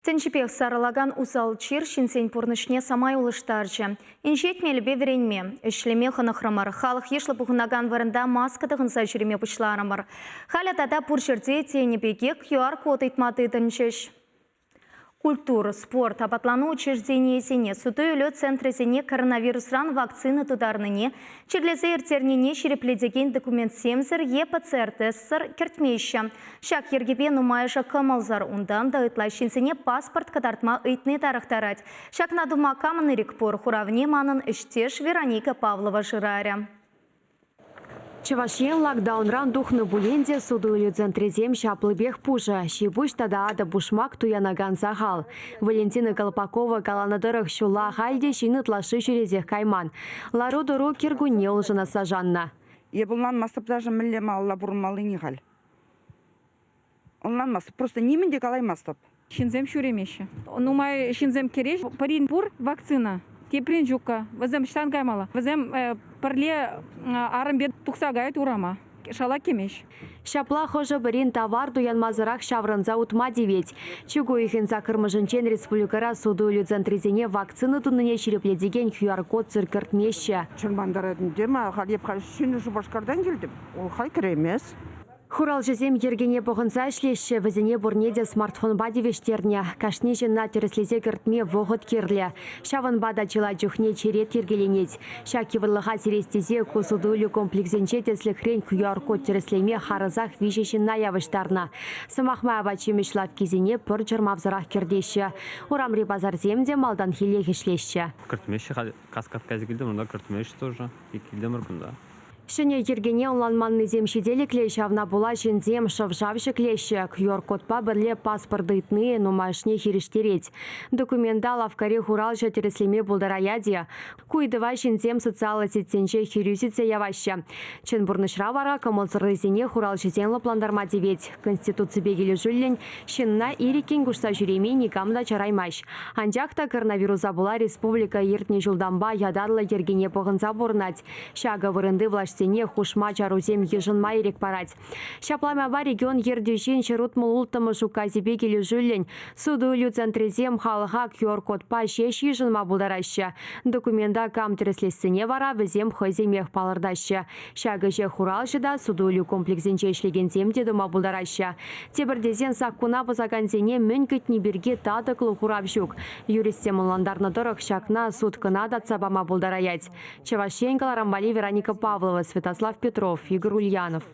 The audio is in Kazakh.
Тенчипех сарылаган усал чир шинсен пурнышне самай улыштарчы. Инжетмелі беверенме, ішлеме ханахрамар. Халық ешлі бұғынаган варында маскадығын сәжіреме бұшларамар. Халя тада пуршерде тенебеге QR-код итматы тінчіш. Культура, спорт, апатлану учреждение сене, сутуйлы центры сене коронавирусран вакцины тударныне, черлезе ертернене шерепледеген документ семзір е ПЦР-тестсір кертмейші. Шак ергебе нумайыша камалзар ундан да ытлайшын сене паспорт кадартма ыйтны тарықтарать. Шак надума камынырик пор хуравне манын іштеш Вероника Павлова жыраря. Чевашен локдаунран духны буленде судуйлю центрезем шаплыбех пужа. Шибуш тада ада бушмак туянаган захал. Валентина Колпакова каланадырых шула хальде шиныт лашы жүрезех кайман. Лару-дуру киргуне улжына сажанна. Ебылнан масып даже миллема алла бурмалы нихал. Онлан масып, просто немінде калай масып. Шинзем шуремеші. Нумай шинзем кереш, парин пур вакцина. Теприн жука, вазем штан каймала. Вазем парле арымбет тухса гайт урама. Шала кемеш. Шапла хожа бірін товар туянмазырақ шаврынза утма девет. Чугу ихін закырмыжынчен республикара судуйлю центрезене вакцины туныне шерепледеген QR-код циркыртмеші. Чынбандаратын дема, халеп шыны жубашкардан келдім. Ол хай кіремес. Хурал жезем ергене бұғынса ішлеші, візіне бұрнеде смартфон бадевештерне, кашне жынна тереслезе кіртме вғыт керлі. Шавын бада чыла жүхне черет ергеленет. Шаки вырлыға терестезе кусудулю комплексенче теслі хрен QR-код тереслеме харызақ вишешін наявыштарна. Сымақма абачемеш лавкезіне пір жырмавзырақ кердеші. Урамри базар земде малдан хиле хешлеші. Кіртмеші каскавказы келдім, онда кіртмеші тоже. И келдім ұркында. Шыне ергене онланманны земшеделі клеші авна була жінзем шывжавшы клеші. QR-кодпа бірле паспорды итны нумашне хиріштерет. Документа лавкаре хуралшы тереслеме бұлдараяде. Куйдыва жінзем социалы сетсенче хирюсице явашы. Чын бұрнышра вара камылзырызене хуралшы зенлі пландарма девет. Конституция бегелі жүллен шынна ирикен күшса жүреме никамда чараймаш. Анжақта коронавируса була республика ертне жылданба ядарлы ергене бұғынса бұрнат. Шага вырынды влаш сене хушма чарузем ежынма ерек парать. Шапламаба регион ердюшен шерутмыл ултымы шуказебе келі жүлін. Судуйлю центрезем халыға QR-кодпа шеш ежынма бұлдарашы. Документа кам тереслесіне вара візем хыземех палырдашы. Шагыше хуралшыда судуйлю комплексенче ішлеген земде дома бұлдарашы. Тебірдезен саққуна бұзаган зене мүнкітні бірге тадықлы хурап жүк. Юристем ұландарны дұрық шақна суткына датсабама бұлдараять. Чевашен Каларамбали Вероника Павлова, Святослав Петров, Игорь Ульянов.